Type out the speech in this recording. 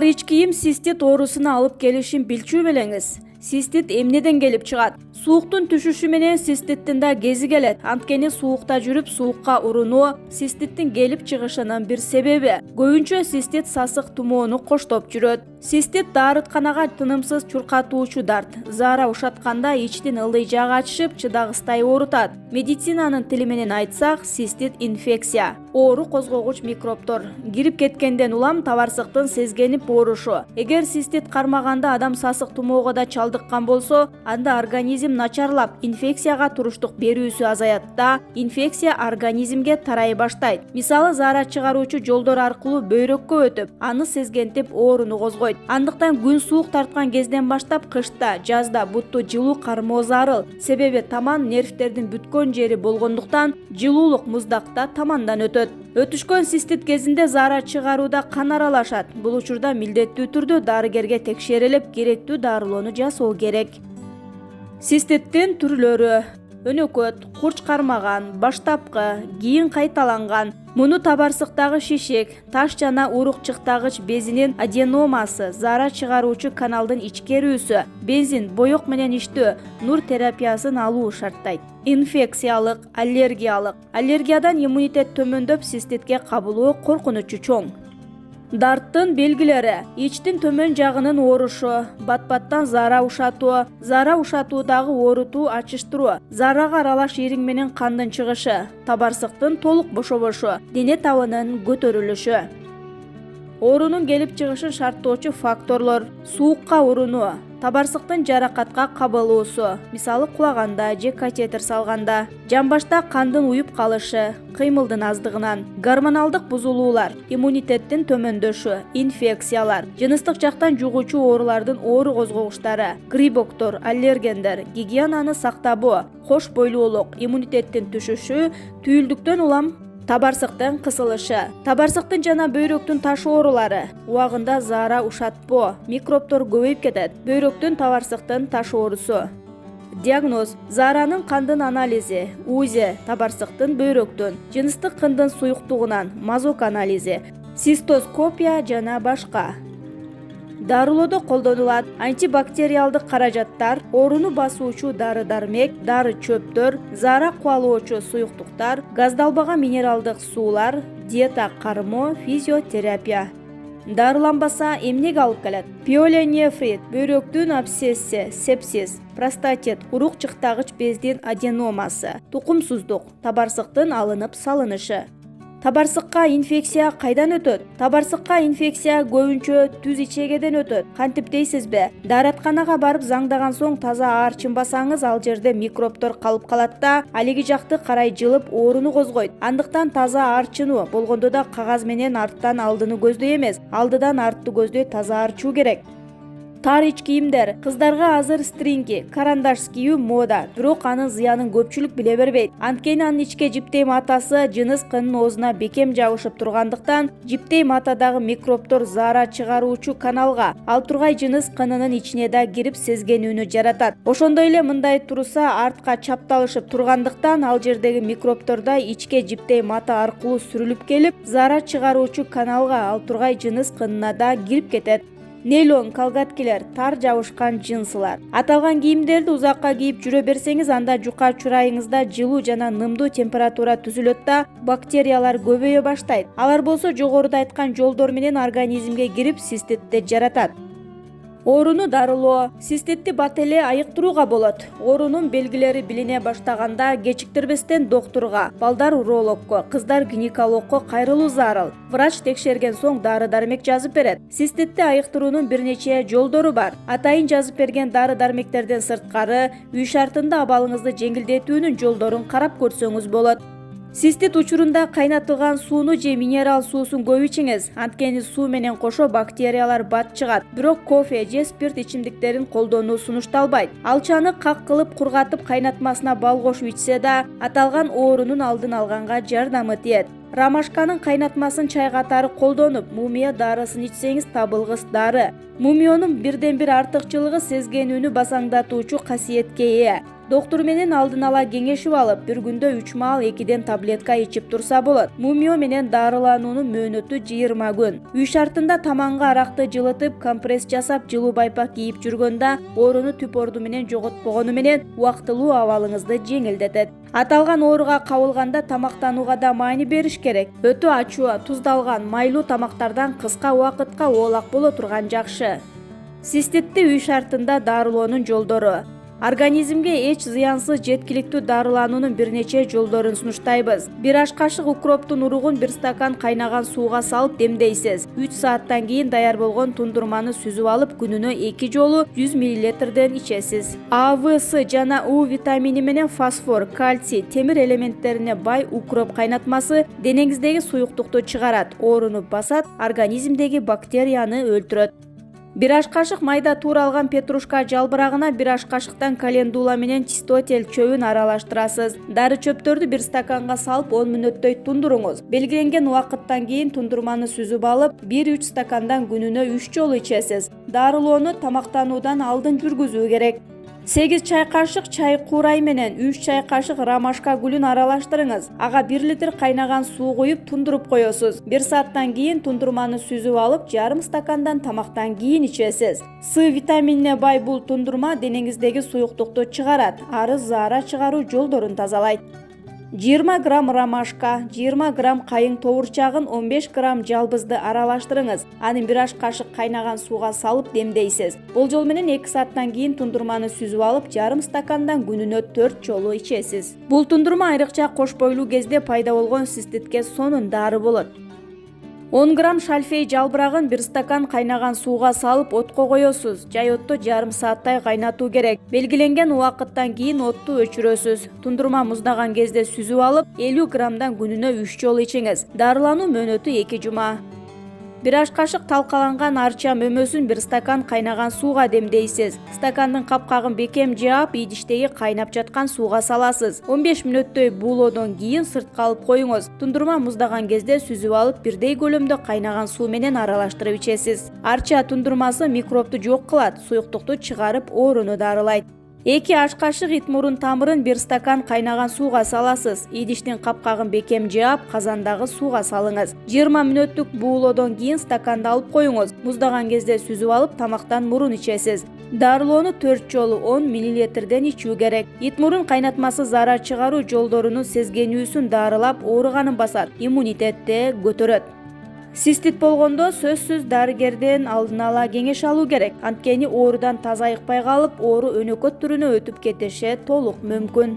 ич кийим цистит оорусуна алып келишин билчү белеңиз. Цистит эмнеден келип чыгат? Сууктун түшүшү менен циститтин да кези келет. Анткени суукта жүрүп суукка урунуу циститтин келип чыгышынын бир себеби. Көбүнчө цистит сасык тумоону коштоп жүрөт. Цистит дарытканага тынымсыз чуркатуучу дарт. Заара ушатканда ичтин ылдый жагы ачышып, чыдагыстай оорутат. Медицинанын тили менен айтсак, цистит инфекция. Оору козгогуч микробтор кирип кеткенден улам табарсыктын сезгенип оорушу. Эгер цистит кармаганда адам сасык тумоого да чалдыккан болсо, анда организм начарлап, инфекцияга туруштук берүүсү азаят да, инфекция организмге тарай баштайт. Мисалы, заара чыгаруучу жолдор аркылуу бөйрөккө өтүп, аны сезгентип ооруну козгойт. Андыктан күн суук тарткан кезден баштап кышта, жазда бутту жылуу кармоо зарыл. Себеби таман нервтердин бүткөн жери болгондуктан жылуулук муздакта тамандан өтөт. Өтүшкөн цистит кезинде заара чыгарууда кан аралашат. Бул учурда милдеттүү түрдө дарыгерге текшерилип, керектүү дарылоону жасоо керек. Циститтин түрлөрү: өнөкөт, курч кармаган, баштапкы, кийин кайталанган. Муну табарсыктагы шишик, таш жана урук-чыктагыч безинин аденомасы, заара чыгаруучу каналдын ичкерүүсү, бензин, боек менен иштөө, нур терапиясын алуу шарттайт. Инфекциялык, аллергиялык. Аллергиядан иммунитет төмөндөп, циститке кабылуу коркунучу чоң. Дарттын белгилери: ичтин төмөн жагынын оорушу, бат-баттан заара ушатуу, заара ушатуудагы оорутуу, ачыштыруу, заарага аралаш ириң менен кандын чыгышы, табарсыктын толук бошобошу, дене табынын көтөрүлүшү. Оорунун келип чыгышын шарттоочу факторлор: суукка урунуу, табарсыктын жаракатка кабылуусу, мисалы кулаганда же катетер салганда, жамбашта кандын уюп калышы, кыймылдын аздыгынан, гормоналдык бузулуулар, иммунитеттин төмөндөшү, инфекциялар, жыныстык жактан жугуучу оорулардын оору козгогучтары, грибоктор, аллергендер, гигиенаны сактабоо, кош бойлуулук, иммунитеттин түшүшү, түйүлдүктөн улам табарсыктын кысылышы, табарсыктын жана бөйрөктүн таш оорулары, убагында заара ушатпоо, микробтор көбөйүп кетет, бөйрөктүн табарсыктын таш оорусу. Диагноз: зааранын кандын анализи, УЗИ, табарсыктын бөйрөктүн, жыныстык кындын суюктугунан, мазок анализи, цистоскопия жана башка. Дарылоодо колдонулат антибактериалдык каражаттар, ооруну басуучу дары-дармек, дары чөптөр, заара кубалоочу суюктуктар, газдалбаган минералдык суулар, диета кармоо, физиотерапия. Дарыланбаса эмнеге алып келет? Пиелонефрит, бөйрөктүн абсцесси, сепсис, простатит, урук-чыктагыч бездин аденомасы, тукумсуздук, табарсыктын алынып салынышы. Табарсыкка инфекция кайдан өтөт? Табарсыкка инфекция көбүнчө түз ичегеден өтөт. Кантип дейсизби? Дааратканага барып заңдаган соң таза аарчынбасаңыз, ал жерде микробтор калып калат да, алиги жакты карай жылып ооруну козгойт. Андыктан таза аарчынуу болгондо да кагаз менен арттан алдыны көздөй эмес, алдыдан артты көздөй таза аарчуу керек. Тар ич кийимдер. Кыздарга азыр стринги, карандаш кийүү мода, бирок анын зыянын көпчүлүк биле бербейт. Анткени анын ичке жиптей матасы жыныс кынын оозуна бекем жабышып тургандыктан, жиптей матадагы микробтор заара чыгаруучу каналга, ал тургай жыныс кынынын ичине да кирип сезгенүүнү жаратат. Ошондой эле мындай туруса артка чапталышып тургандыктан, ал жердеги микробтор да ичке жиптей мата аркылуу сүрүлүп келип, заара чыгаруучу каналга, ал тургай жыныс кынына да кирип кетет. Нейлон колготкилер, тар жабышкан джинсылар. Аталган кийимдерди узакка кийип жүрө берсеңиз, анда жука чурайыңызда жылуу жана нымдуу температура түзүлөт да, бактериялар көбөйө баштайт. Алар болсо жогоруда айткан жолдор менен организмге кирип циститти жаратат. Ооруну дарылоо. Циститти бат эле айыктырууга болот. Оорунун белгилери билине баштаганда кечиктирбестен доктурга, балдар урологко, кыздар гинекологко кайрылуу зарыл. Врач текшерген соң дары-дармек жазып берет. Циститти айыктыруунун бир нече жолдору бар. Атайын жазып берген дары-дармектерден сырткары, үй шартында абалыңызды жеңилдетүүнүн жолдорун карап көрсөңүз болот. Цистит учурунда кайнатылган сууну же минерал суусун көп ичиңиз. Анткени суу менен кошо бактериялар бат чыгат. Бирок кофе же спирт ичимдиктерин колдонуу сунушталбайт. Алчаны как кылып кургатып кайнатмасына бал кошуп ичсе да, аталган оорунун алдын алганга жардамы тиет. Ромашканын кайнатмасын чай катары колдонуп, мумия дарысын ичсеңиз табылгыс дары. Мумионун бирден бир артыкчылыгы сезгенүүнү басаңдатуучу касиетке ээ. Доктор менен алдын ала кеңешип алып, бир күндө 3 маал 2ден таблетка ичип турса болот. Мумио менен дарылануунун мөөнөтү 20 күн. Үй шартында таманга аракты жылытып, компресс жасап, жылуу байпак кийип жүргөндө ооруну түп орду менен жоготпогону менен убактылуу абалыңызды жеңилдетет. Аталган ооруга кабылганда тамактанууга да маани бериш керек. Өтө ачуу, туздалган, майлуу тамактардан кыска убакытка оолак боло турган жакшы. Циститти үй шартында дарылоонун жолдору. Организмге эч зыянсыз жеткиликтүү дарылануунун бир нече жолдорун сунуштайбыз. 1 аш кашык укроптун уругун 1 стакан кайнаган сууга салып демдейсиз. 3 сааттан кийин даяр болгон тундурманы сүзүп алып, күнүнө 2 жолу 100 мл ичесиз. А, В, С жана У витамини менен фосфор, кальций, темир элементтерине бай укроп кайнатмасы денеңиздеги суюктукту чыгарат, ооруну басат, организмдеги бактерияны өлтүрөт. 1 аш кашык майда тууралган петрушка жалбырагына 1 аш кашыктан календула менен чистотел чөбүн аралаштырасыз. Дары чөптөрдү 1 стаканга салып 10 мүнөттөй тундуруңуз. Белгиленген убакыттан кийин тундурманы сүзүп алып, 1-3 стакандан күнүнө 3 жолу ичесиз. Дарылоону тамактануудан алдын жүргүзүү керек. 8 чай кашык чай куурай менен 3 чай кашык ромашка гүлүн аралаштырыңыз. Ага 1 литр кайнаган суу куюп тундуруп коесуз. 1 сааттан кийин тундурманы сүзүп алып, жарым стакандан тамактан кийин ичесиз. С витаминине бай бул тундурма денеңиздеги суюктукту чыгарат, арыз заара чыгаруу жолдорун тазалайт. 20 грамм ромашка, 20 грамм кайың тоорчагын, 15 грамм жалбызды аралаштырыңыз. Аны 1 аш кашык кайнаган сууга салып демдейсиз. Болжол менен 2 сааттан кийин тундурманы сүзүп алып, жарым стакандан күнүнө 4 жолу ичесиз. Бул тундурма айрыкча кош бойлуу кезде пайда болгон циститке сонун дары болот. 10 грамм шальфей жалбырагын 1 стакан кайнаган сууга салып отко коесуз. Жай отто жарым сааттай кайнатуу керек. Белгиленген убакыттан кийин отту өчүрөсүз. Тундурма муздаган кезде сүзүп алып, 50 граммдан күнүнө 3 жолу ичиңиз. Дарылануу мөөнөтү 2 жума. 1 аш кашык талкаланган арча мөмөсүн 1 стакан кайнаган сууга демдейсиз. Стакандын капкагын бекем жаап, идиштеги кайнап жаткан сууга саласыз. 15 мүнөттөй буулоодон кийин сыртка алып коюңуз. Тундурма муздаган кезде сүзүп алып, бирдей көлөмдө кайнаган суу менен аралаштырып ичесиз. Арча тундурмасы микробду жок кылат, суюктукту чыгарып, ооруну дарылайт. 2 аш кашык ит мурун тамырын 1 стакан кайнаган сууга саласыз. Идиштин капкагын бекем жаап, казандагы сууга салыңыз. 20 мүнөттүк буулоодон кийин стаканды алып коюңуз. Муздаган кезде сүзүп алып, тамактан мурун ичесиз. Дарылоону 4 жолу 10 мл ичүү керек. Ит мурун кайнатмасы заара чыгаруу жолдорунун сезгенүүсүн дарылап, ооруганын басат, иммунитетти көтөрөт. Цистит болгондо сөзсүз дарыгерден алдын ала кеңеш алуу керек. Анткени оорудан таза айыкпай калып, оору өнөкөт түрүнө өтүп кетиши толук мүмкүн.